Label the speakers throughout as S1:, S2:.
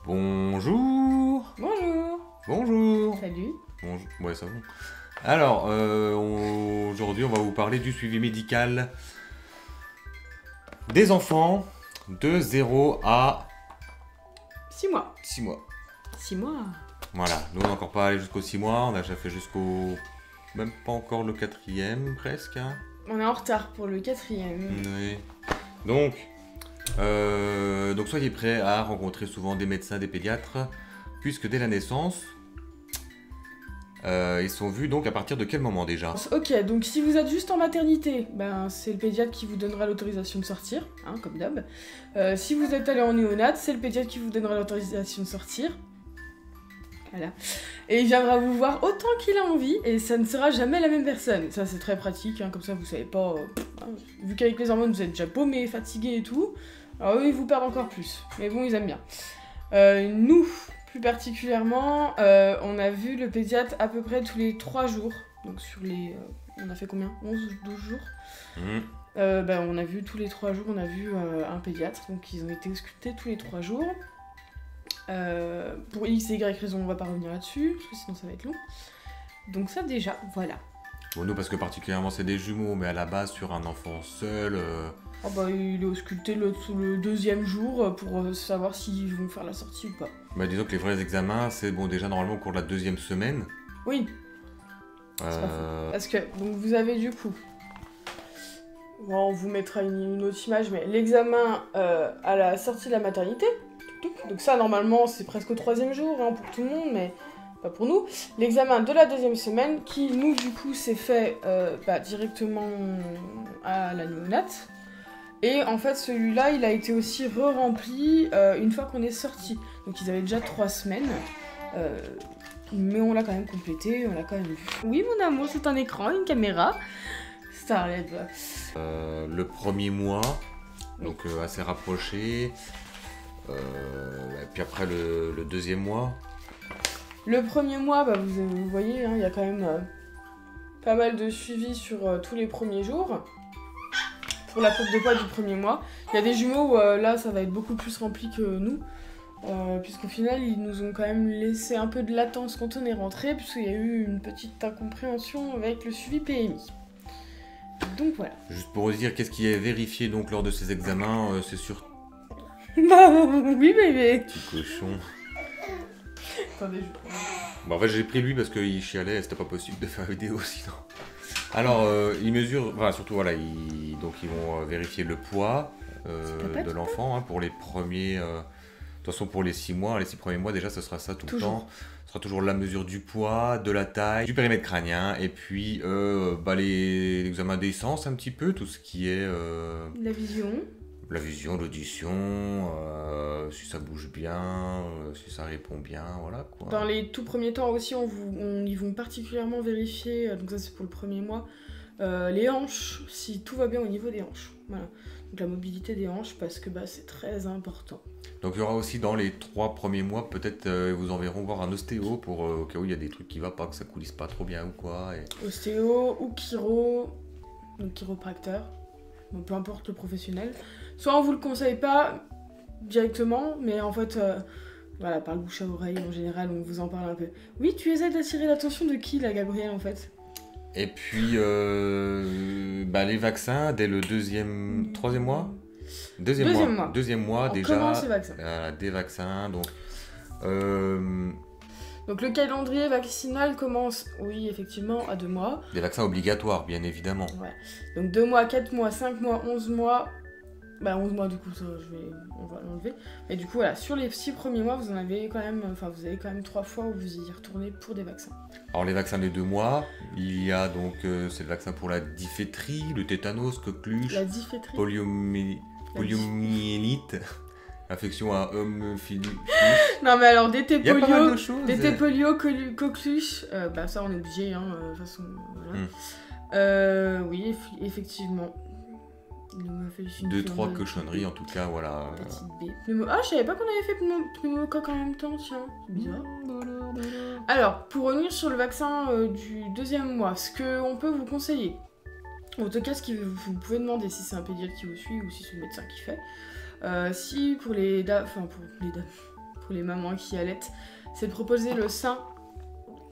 S1: Bonjour.
S2: Bonjour.
S1: Bonjour.
S2: Salut.
S1: Bonjour. Ouais, ça va. Alors, aujourd'hui, on va vous parler du suivi médical des enfants de 0 à
S2: 6 mois.
S1: 6 mois.
S2: 6 mois.
S1: Voilà, nous on n'a encore pas allé jusqu'aux 6 mois, on a déjà fait jusqu'au... Même pas encore le 4e, presque. Hein.
S2: On est en retard pour le 4e.
S1: Oui. Donc soyez prêts à rencontrer souvent des médecins, des pédiatres, puisque dès la naissance, ils sont vus donc à partir de quel moment déjà?
S2: Ok, donc si vous êtes juste en maternité, ben, c'est le pédiatre qui vous donnera l'autorisation de sortir, hein, comme d'hab. Si vous êtes allé en néonate, c'est le pédiatre qui vous donnera l'autorisation de sortir. Voilà. Et il viendra vous voir autant qu'il a envie, et ça ne sera jamais la même personne. Ça, c'est très pratique, hein, comme ça vous savez pas... hein, vu qu'avec les hormones, vous êtes déjà paumé, fatigué et tout, alors eux, ils vous perdent encore plus. Mais bon, ils aiment bien. Nous, plus particulièrement, on a vu le pédiatre à peu près tous les 3 jours. Donc sur les... on a fait combien? 11 ou 12 jours on a vu tous les 3 jours, on a vu un pédiatre. Donc ils ont été auscultés tous les 3 jours. Pour X et Y raison, on va pas revenir là-dessus, parce que sinon ça va être long. Donc ça déjà, voilà.
S1: Bon, nous, parce que particulièrement c'est des jumeaux, mais à la base, sur un enfant seul...
S2: Oh bah, il est ausculté le 2e jour pour savoir s'ils vont faire la sortie ou pas.
S1: Bah, disons que les vrais examens, c'est bon déjà normalement au cours de la 2e semaine.
S2: Oui. C'est pas faux. Parce que, donc vous avez du coup... Bon, on vous mettra une autre image, mais l'examen à la sortie de la maternité. Donc ça, normalement, c'est presque au 3e jour hein, pour tout le monde, mais pas pour nous. L'examen de la 2e semaine, qui, nous, du coup, s'est fait directement à la néonate. Et en fait, celui-là, il a été aussi re-rempli une fois qu'on est sorti. Donc ils avaient déjà 3 semaines. Mais on l'a quand même complété, on l'a quand même vu. Oui, mon amour, c'est un écran, une caméra. Starlet.
S1: Le 1er mois, donc assez rapproché. Et puis après le 2e mois.
S2: Le 1er mois, bah, vous voyez, hein, il y a quand même pas mal de suivi sur tous les premiers jours. Pour la perte de poids du 1er mois. Il y a des jumeaux où là, ça va être beaucoup plus rempli que nous. Puisqu'au final, ils nous ont quand même laissé un peu de latence quand on est rentré, puisqu'il y a eu une petite incompréhension avec le suivi PMI. Donc voilà.
S1: Juste pour vous dire, qu'est-ce qui est vérifié donc lors de ces examens, c'est sur...
S2: Oui, bébé.
S1: Petit cochon.
S2: Attendez, je...
S1: Bon, en fait, j'ai pris lui parce qu'il chialait, c'était pas possible de faire la vidéo sinon. Alors, ils mesurent, enfin, surtout, voilà, donc ils vont vérifier le poids de l'enfant hein, pour les premiers... De toute façon, pour les 6 mois, les 6 premiers mois, déjà, ce sera ça tout le temps. Ce sera toujours la mesure du poids, de la taille, du périmètre crânien, et puis les examens d'essence un petit peu, tout ce qui est...
S2: La vision.
S1: La vision, l'audition, si ça bouge bien, si ça répond bien, voilà quoi.
S2: Dans les tout premiers temps aussi, ils vont particulièrement vérifier, donc ça c'est pour le 1er mois, les hanches, si tout va bien au niveau des hanches. Voilà. Donc la mobilité des hanches, parce que c'est très important.
S1: Donc il y aura aussi dans les 3 premiers mois, peut-être vous enverront voir un ostéo pour au cas où il y a des trucs qui ne vont pas, que ça coulisse pas trop bien ou quoi. Et...
S2: Ostéo ou chiro, donc chiropracteur, bon, peu importe le professionnel. Soit on vous le conseille pas directement, mais en fait, voilà, par le bouche à oreille en général, on vous en parle un peu. Oui, tu essaies d'attirer l'attention de qui là, Gabriel, en fait?
S1: Et puis les vaccins dès le 3e mois. Deuxième mois
S2: on
S1: déjà.
S2: Commence les vaccins.
S1: Des vaccins, donc.
S2: Donc le calendrier vaccinal commence, oui, effectivement, à 2 mois.
S1: Des vaccins obligatoires, bien évidemment.
S2: Ouais. Donc 2 mois, 4 mois, 5 mois, 11 mois. 11 mois du coup, ça, on va l'enlever. Mais du coup, voilà, sur les 6 premiers mois, vous avez quand même 3 fois où vous y retournez pour des vaccins. Alors
S1: les vaccins des 2 mois, il y a donc, c'est le vaccin pour la diphtérie, le tétanos, coqueluche,
S2: la diphtérie,
S1: poliomyélite, infection à homme philus.
S2: Non mais alors DT
S1: polio,
S2: coqueluche, ça on est obligé, hein, de toute façon, voilà. Oui, effectivement.
S1: 2-3 cochonneries en tout cas, voilà.
S2: Petite B. Ah, je savais pas qu'on avait fait pneumocoque en même temps, tiens. C'est bizarre. Alors, pour revenir sur le vaccin du 2e mois, ce qu'on peut vous conseiller, en tout cas, vous pouvez demander si c'est un pédiatre qui vous suit ou si c'est le médecin qui fait. Si pour les dames, pour les mamans qui allaitent, c'est de proposer le sein.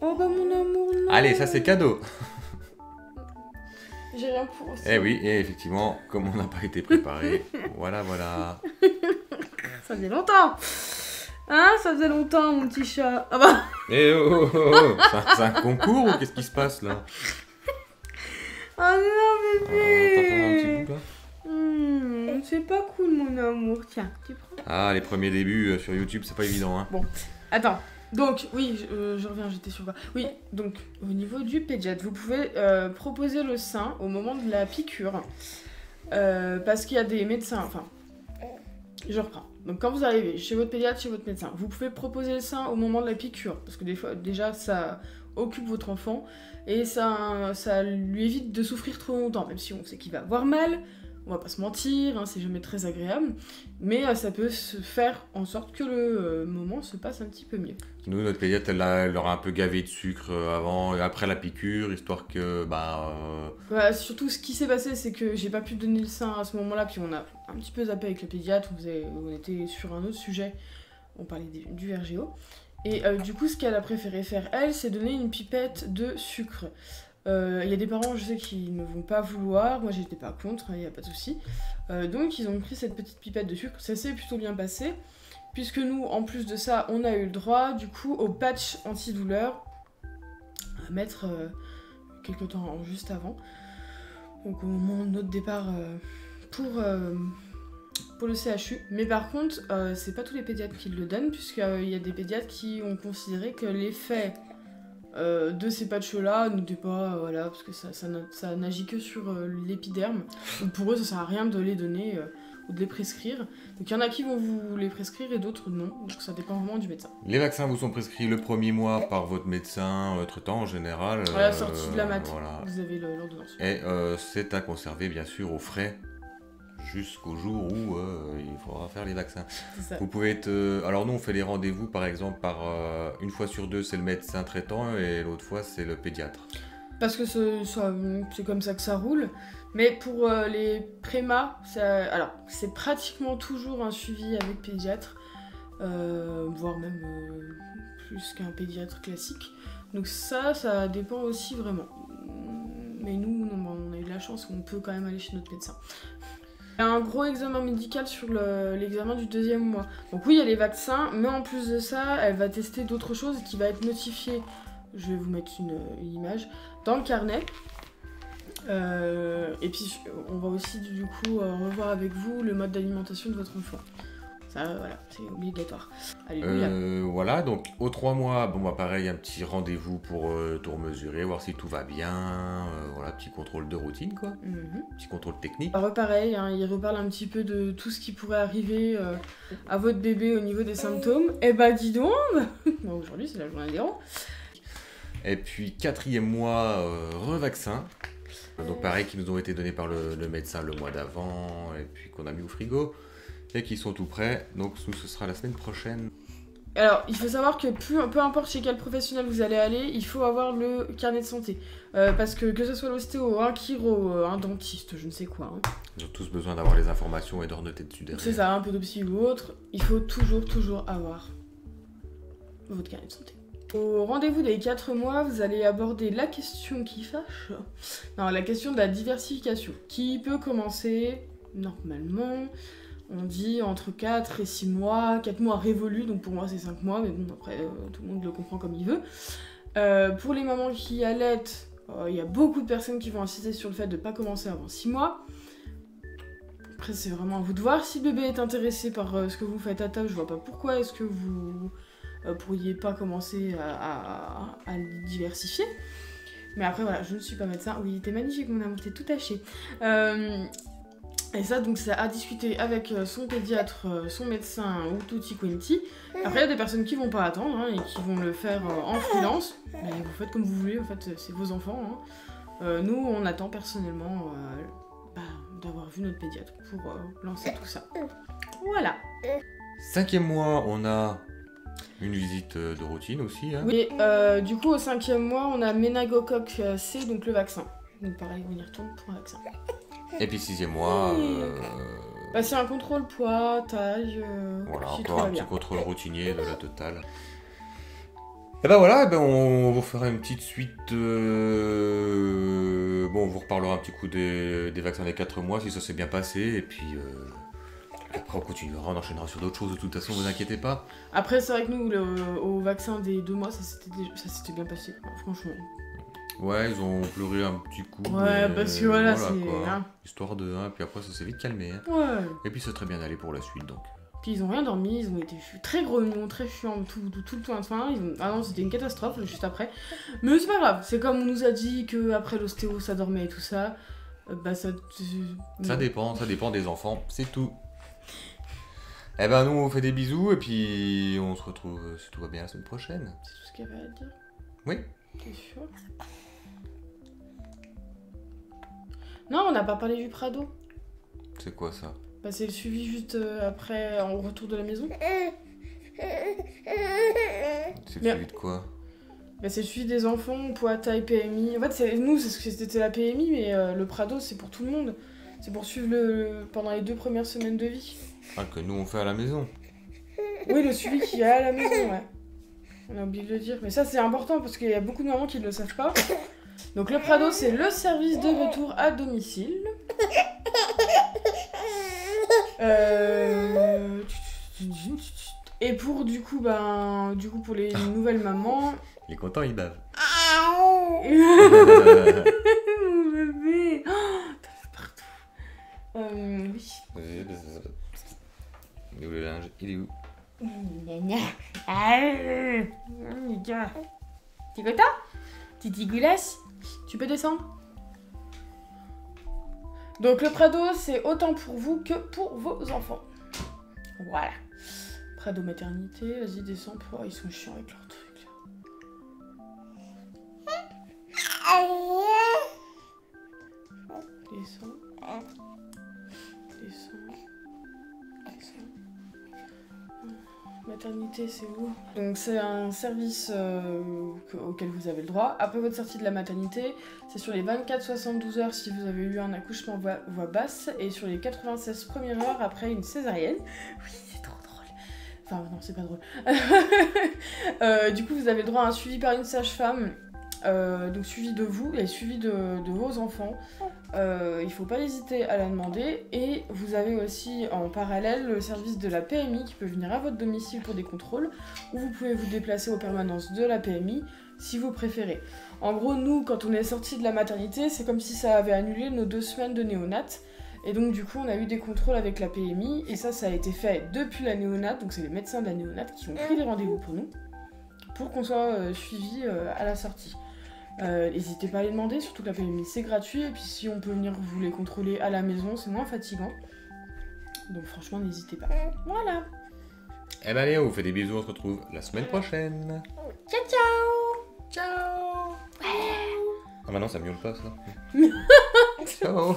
S2: Oh bah mon amour, non.
S1: Allez, ça c'est cadeau.
S2: J'ai rien pour aussi.
S1: Eh oui, et effectivement, comme on n'a pas été préparé, voilà.
S2: Ça faisait longtemps. Hein, ça faisait longtemps, mon petit chat. Ah bah.
S1: Eh oh. C'est un concours ou qu'est-ce qui se passe là?
S2: Oh non, bébé.
S1: T'as fait un petit bout là?
S2: C'est pas cool, mon amour. Tiens, tu prends.
S1: Ah, les premiers débuts sur YouTube, c'est pas évident, hein.
S2: Bon, attends. Donc, oui, je reviens, j'étais sur quoi. Oui, donc, au niveau du pédiatre, vous pouvez proposer le sein au moment de la piqûre. Parce qu'il y a des médecins, enfin, je reprends. Donc, quand vous arrivez chez votre pédiatre, chez votre médecin, vous pouvez proposer le sein au moment de la piqûre. Parce que des fois, déjà, ça occupe votre enfant et ça lui évite de souffrir trop longtemps. Même si on sait qu'il va avoir mal, on va pas se mentir, hein, c'est jamais très agréable. Mais ça peut se faire en sorte que le moment se passe un petit peu mieux.
S1: Nous, notre pédiatre, elle leur a un peu gavé de sucre avant et après la piqûre, histoire que,
S2: Voilà, surtout, ce qui s'est passé, c'est que j'ai pas pu donner le sein à ce moment-là, puis on a un petit peu zappé avec le pédiatre, on était sur un autre sujet, on parlait du RGO. Et du coup, ce qu'elle a préféré faire, elle, c'est donner une pipette de sucre. Il y a des parents, je sais, qui ne vont pas vouloir, moi j'étais pas contre, il n'y a pas de souci. Donc ils ont pris cette petite pipette de sucre, ça s'est plutôt bien passé. Puisque nous, en plus de ça, on a eu le droit, du coup, au patch antidouleur à mettre quelques temps juste avant. Donc au moment de notre départ pour le CHU. Mais par contre, c'est pas tous les pédiatres qui le donnent, puisqu'il y a des pédiatres qui ont considéré que l'effet de ces patchs-là n'était pas... voilà, parce que ça n'agit que sur l'épiderme. Donc pour eux, ça sert à rien de les donner... ou de les prescrire. Donc il y en a qui vont vous les prescrire et d'autres non. Donc ça dépend vraiment du médecin.
S1: Les vaccins vous sont prescrits le premier mois par votre médecin traitant en général.
S2: À la sortie de la mat,
S1: voilà.
S2: vous avez l'ordonnance.
S1: Et c'est à conserver bien sûr au frais jusqu'au jour où il faudra faire les vaccins.
S2: C'est ça.
S1: Vous pouvez être... alors nous on fait les rendez-vous par exemple par une fois sur deux c'est le médecin traitant et l'autre fois c'est le pédiatre.
S2: Parce que c'est comme ça que ça roule. Mais pour les prémas, alors c'est pratiquement toujours un suivi avec pédiatre, voire même plus qu'un pédiatre classique. Donc ça dépend aussi vraiment. Mais nous, on a eu de la chance, on peut quand même aller chez notre médecin. Il y a un gros examen médical sur l'examen du 2e mois. Donc oui, il y a les vaccins, mais en plus de ça, elle va tester d'autres choses qui va être notifiée. Je vais vous mettre une image dans le carnet. Et puis on va aussi du coup revoir avec vous le mode d'alimentation de votre enfant. Ça voilà, c'est obligatoire. Alléluia.
S1: Voilà, donc aux 3 mois, bon bah pareil, un petit rendez-vous pour tout mesurer, voir si tout va bien, voilà, petit contrôle de routine quoi, petit contrôle technique.
S2: Alors pareil, hein, il reparle un petit peu de tout ce qui pourrait arriver à votre bébé au niveau des symptômes. Et bah dis donc, bon, aujourd'hui c'est la journée des ronds.
S1: Et puis 4e mois, revaccin. Donc pareil, qui nous ont été donnés par le médecin le mois d'avant, et puis qu'on a mis au frigo, et qui sont tout prêts. Donc nous, ce sera la semaine prochaine.
S2: Alors, il faut savoir que peu importe chez quel professionnel vous allez aller, il faut avoir le carnet de santé. Parce que ce soit l'ostéo, un chiro, un dentiste, je ne sais quoi. Hein.
S1: Ils ont tous besoin d'avoir les informations et de renoter dessus derrière.
S2: C'est ça, un peu de psy ou autre. Il faut toujours avoir votre carnet de santé. Au rendez-vous des 4 mois, vous allez aborder la question qui fâche. Non, la question de la diversification. Qui peut commencer, normalement, on dit entre 4 et 6 mois. 4 mois révolus, donc pour moi c'est 5 mois, mais bon, après, tout le monde le comprend comme il veut. Pour les mamans qui allaitent, il y a beaucoup de personnes qui vont insister sur le fait de ne pas commencer avant 6 mois. Après, c'est vraiment à vous de voir. Si le bébé est intéressé par ce que vous faites à table, je vois pas pourquoi est-ce que vous... pourriez pas commencer à le diversifier. Mais après voilà, je ne suis pas médecin. Oui, il était magnifique mon amour, t'es tout taché. Et ça donc c'est à discuter avec son pédiatre, son médecin ou tutti quanti. Après il y a des personnes qui vont pas attendre hein, et qui vont le faire en freelance. Mais vous faites comme vous voulez, en fait c'est vos enfants. Hein. Nous on attend personnellement d'avoir vu notre pédiatre pour lancer tout ça. Voilà.
S1: 5e mois, on a une visite de routine aussi. Hein.
S2: Oui, du coup, au 5e mois, on a méningocoque C, donc le vaccin. Donc pareil, on y retourne pour un vaccin.
S1: Et puis 6e mois,
S2: Bah, c'est un contrôle poids, taille.
S1: Voilà,
S2: si
S1: encore
S2: tout va
S1: un petit
S2: bien.
S1: contrôle routinier de la totale. Et ben voilà, on vous fera une petite suite. Bon, on vous reparlera un petit coup des vaccins des 4 mois si ça s'est bien passé. Et puis après, on continuera, on enchaînera sur d'autres choses. De toute façon, vous inquiétez pas.
S2: Après, c'est vrai que nous, au vaccin des 2 mois, ça s'était bien passé. Enfin, franchement.
S1: Ouais, ils ont pleuré un petit coup.
S2: Ouais, parce que voilà, c'est.
S1: quoi.
S2: Hein.
S1: Histoire de. Hein, puis après, ça s'est vite calmé. Hein.
S2: Ouais.
S1: Et puis, c'est très bien allé pour la suite donc.
S2: Puis ils ont rien dormi, ils ont été très grognons, très chiants, tout le temps. Ah non, c'était une catastrophe juste après. Mais c'est pas grave, c'est comme on nous a dit qu'après l'ostéo ça dormait et tout ça. Bah ça.
S1: Ça dépend des enfants, c'est tout. Eh ben, nous, on fait des bisous et puis on se retrouve, si tout va bien, la semaine prochaine.
S2: C'est tout ce qu'il y avait à dire.
S1: Oui.
S2: T'es sûr? Non, on n'a pas parlé du Prado.
S1: C'est quoi ça?
S2: Bah, c'est le suivi juste après, en retour de la maison.
S1: C'est le suivi de quoi?
S2: Bah, c'est le suivi des enfants, poids, taille, PMI. En fait, nous, c'était la PMI, mais le Prado, c'est pour tout le monde. C'est pour suivre pendant les 2 premières semaines de vie.
S1: Ah, que nous, on fait à la maison.
S2: Oui, le suivi qui est à la maison, ouais. On a oublié de le dire. Mais ça, c'est important parce qu'il y a beaucoup de mamans qui ne le savent pas. Donc, le Prado, c'est le service de retour à domicile. Et pour pour les nouvelles mamans.
S1: Il est content, il bave.
S2: Mon bébé, t'as fait partout. Oui.
S1: Il est où le linge? Il est où?
S2: T'es content? Titi Goulash, tu peux descendre? Donc le Prado, c'est autant pour vous que pour vos enfants. Voilà. Prado maternité, vas-y descends. Oh, ils sont chiants avec leur truc là. Descends. Descends. Descends. Maternité, c'est où? Donc c'est un service auquel vous avez le droit. Après votre sortie de la maternité, c'est sur les 24-72 heures si vous avez eu un accouchement voix basse et sur les 96 premières heures après une césarienne. Oui, c'est trop drôle. Enfin non, c'est pas drôle. Du coup, vous avez le droit à un suivi par une sage-femme. Donc suivi de vous et suivi de vos enfants. Il faut pas hésiter à la demander. Et vous avez aussi en parallèle le service de la PMI qui peut venir à votre domicile pour des contrôles, ou vous pouvez vous déplacer aux permanences de la PMI si vous préférez. En gros, nous, quand on est sorti de la maternité, c'est comme si ça avait annulé nos 2 semaines de néonat. Et donc du coup, on a eu des contrôles avec la PMI, et ça a été fait depuis la néonat. Donc c'est les médecins de la néonat qui ont pris les rendez-vous pour nous, pour qu'on soit suivis à la sortie. N'hésitez pas à les demander, surtout que la PMI c'est gratuit, et puis si on peut venir vous les contrôler à la maison, c'est moins fatigant. Donc franchement, n'hésitez pas. Voilà.
S1: Eh ben allez, on vous fait des bisous, on se retrouve la semaine prochaine.
S2: Ciao ciao.
S1: Ciao. Ah bah non, ça miaule pas ça. Ciao.